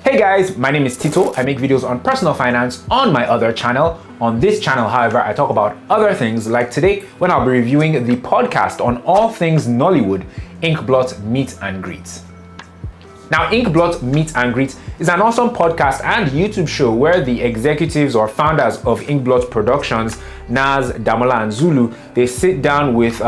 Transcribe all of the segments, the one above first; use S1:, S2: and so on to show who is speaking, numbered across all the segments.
S1: Hey guys, my name is Tito. I make videos on personal finance on my other channel. On this channel, however, I talk about other things, like today when I'll be reviewing the podcast on all things Nollywood, Inkblot Meet and Greet. Now, Inkblot Meet and Greet is an awesome podcast and YouTube show where the executives or founders of Inkblot Productions, Naz, Damola, and Zulu, they sit down with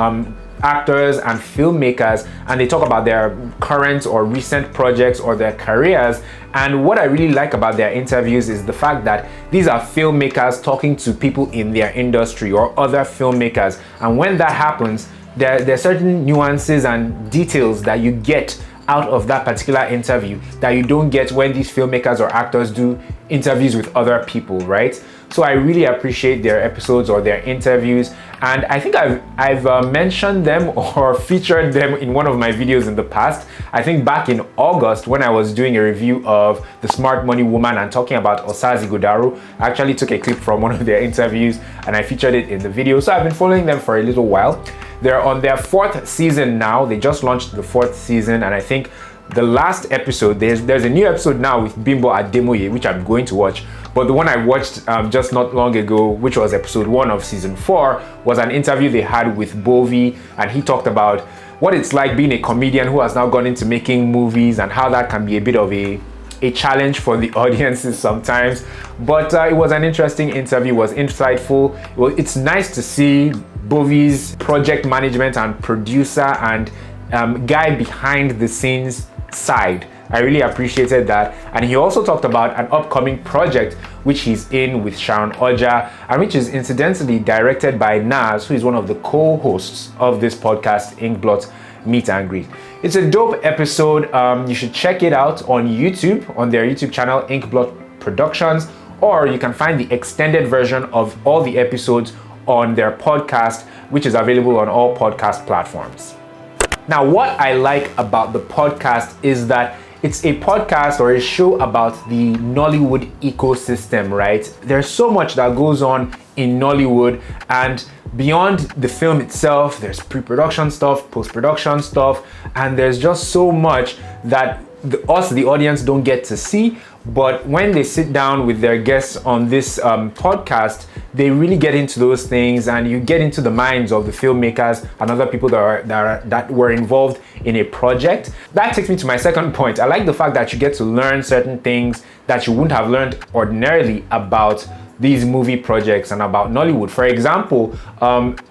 S1: actors and filmmakers and they talk about their current or recent projects or their careers. And what I really like about their interviews is the fact that these are filmmakers talking to people in their industry or other filmmakers. And when that happens, there are certain nuances and details that you get out of that particular interview that you don't get when these filmmakers or actors do interviews with other people, right? So I really appreciate their episodes or their interviews, and I think I've mentioned them or featured them in one of my videos in the past. I think back in August when I was doing a review of The Smart Money Woman and talking about Osazi Godaro, I actually took a clip from one of their interviews and I featured it in the video. So I've been following them for a little while. They're on their 4th season now. They just launched the 4th season, and I think the last episode, there's a new episode now with Bimbo Ademoye, which I'm going to watch. But the one I watched just not long ago, which was episode 1 of season 4, was an interview they had with Bovi, and he talked about what it's like being a comedian who has now gone into making movies and how that can be a bit of a challenge for the audiences sometimes. But it was an interesting interview, it was insightful. Well, it's nice to see Bovi's project management and producer and guy behind the scenes side. I really appreciated that. And he also talked about an upcoming project which he's in with Sharon Oja, and which is incidentally directed by Naz, who is one of the co-hosts of this podcast, Inkblot Meet and Greet. It's a dope episode. You should check it out on YouTube, on their YouTube channel, Inkblot Productions, or you can find the extended version of all the episodes on their podcast, which is available on all podcast platforms. Now, what I like about the podcast is that it's a podcast or a show about the Nollywood ecosystem, right? There's so much that goes on in Nollywood, and beyond the film itself, there's pre-production stuff, post-production stuff, and there's just so much that the audience don't get to see. But when they sit down with their guests on this podcast, they really get into those things, and you get into the minds of the filmmakers and other people that were involved in a project. That takes me to my second point. I like the fact that you get to learn certain things that you wouldn't have learned ordinarily about these movie projects and about Nollywood. For example,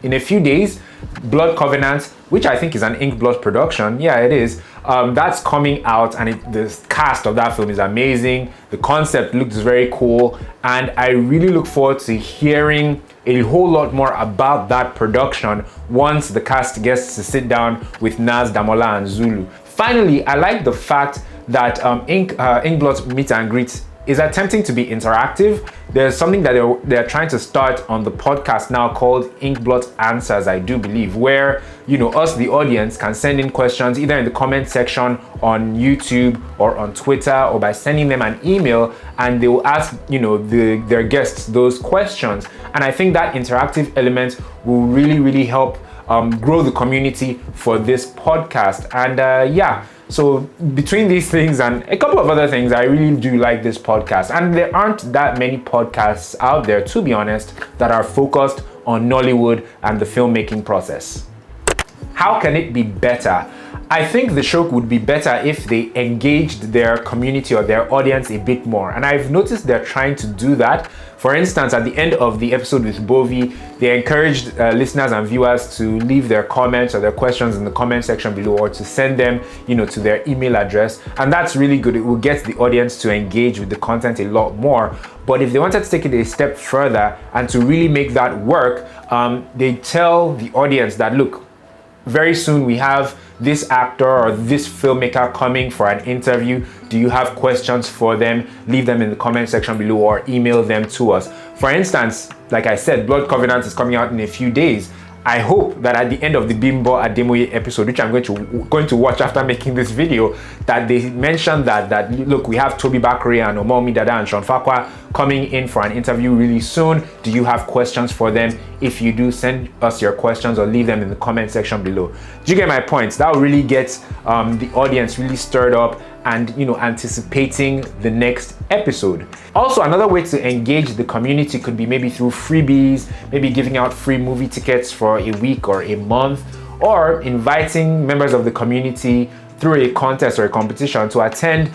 S1: in a few days, Blood Covenant, which I think is an Inkblot production, yeah, it is, that's coming out, and the cast of that film is amazing. The concept looks very cool, and I really look forward to hearing a whole lot more about that production once the cast gets to sit down with Naz, Damola, and Zulu. Finally, I like the fact that Inkblot Meet and Greet is attempting to be interactive. There's something that they're trying to start on the podcast now called Inkblot Answers, I do believe, where, us, the audience, can send in questions either in the comment section on YouTube or on Twitter, or by sending them an email, and they will ask, their guests those questions. And I think that interactive element will really, really help grow the community for this podcast. And so between these things and a couple of other things, I really do like this podcast. And there aren't that many podcasts out there, to be honest, that are focused on Nollywood and the filmmaking process. How can it be better? I think the show would be better if they engaged their community or their audience a bit more. And I've noticed they're trying to do that. For instance, at the end of the episode with Bovi, they encouraged listeners and viewers to leave their comments or their questions in the comment section below, or to send them, to their email address. And that's really good. It will get the audience to engage with the content a lot more. But if they wanted to take it a step further and to really make that work, they tell the audience that, look, very soon we have this actor or this filmmaker coming for an interview. Do you have questions for them? Leave them in the comment section below or email them to us. For instance, like I said, Blood Covenant is coming out in a few days. I hope that at the end of the Bimbo Ademoye episode, which I'm going to watch after making this video, that they mention that look, we have Toby Bakri and Omomi Dada and Sean Fakwa coming in for an interview really soon. Do you have questions for them? If you do, send us your questions or leave them in the comment section below. Do you get my points? That will really get the audience really stirred up and anticipating the next episode. Also, another way to engage the community could be maybe through freebies, maybe giving out free movie tickets for a week or a month, or inviting members of the community through a contest or a competition to attend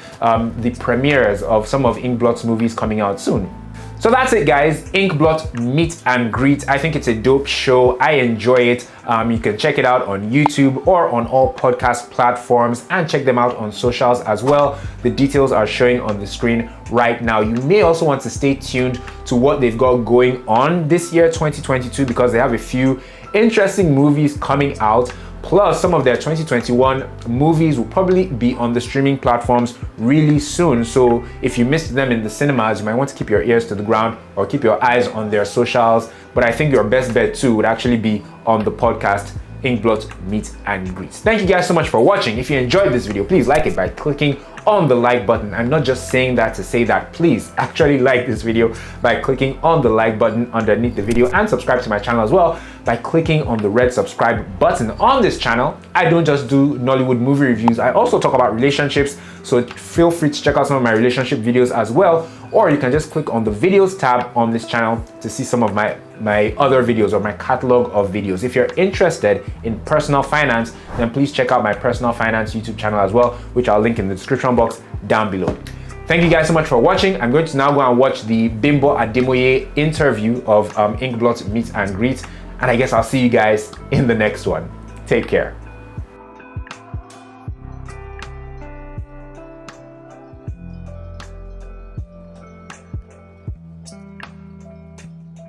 S1: the premieres of some of Inkblot's movies coming out soon. So that's it, guys. Inkblot Meet and Greet. I think it's a dope show. I enjoy it. You can check it out on YouTube or on all podcast platforms, and check them out on socials as well. The details are showing on the screen right now. You may also want to stay tuned to what they've got going on this year, 2022, because they have a few interesting movies coming out. Plus, some of their 2021 movies will probably be on the streaming platforms really soon. So if you missed them in the cinemas, you might want to keep your ears to the ground or keep your eyes on their socials. But I think your best bet too would actually be on the podcast Inkblot Meet and Greet. Thank you guys so much for watching. If you enjoyed this video, please like it by clicking on the like button. I'm not just saying that to say that. Please actually like this video by clicking on the like button underneath the video, and subscribe to my channel as well by clicking on the red subscribe button. On this channel, I don't just do Nollywood movie reviews, I also talk about relationships, so feel free to check out some of my relationship videos as well, or you can just click on the videos tab on this channel to see some of my other videos or my catalog of videos. If you're interested in personal finance, then please check out my personal finance YouTube channel as well, which I'll link in the description box down below. Thank you guys so much for watching. I'm going to now go and watch the Bimbo Ademoye interview of Inkblot Meet and Greet, and I guess I'll see you guys in the next one. Take care.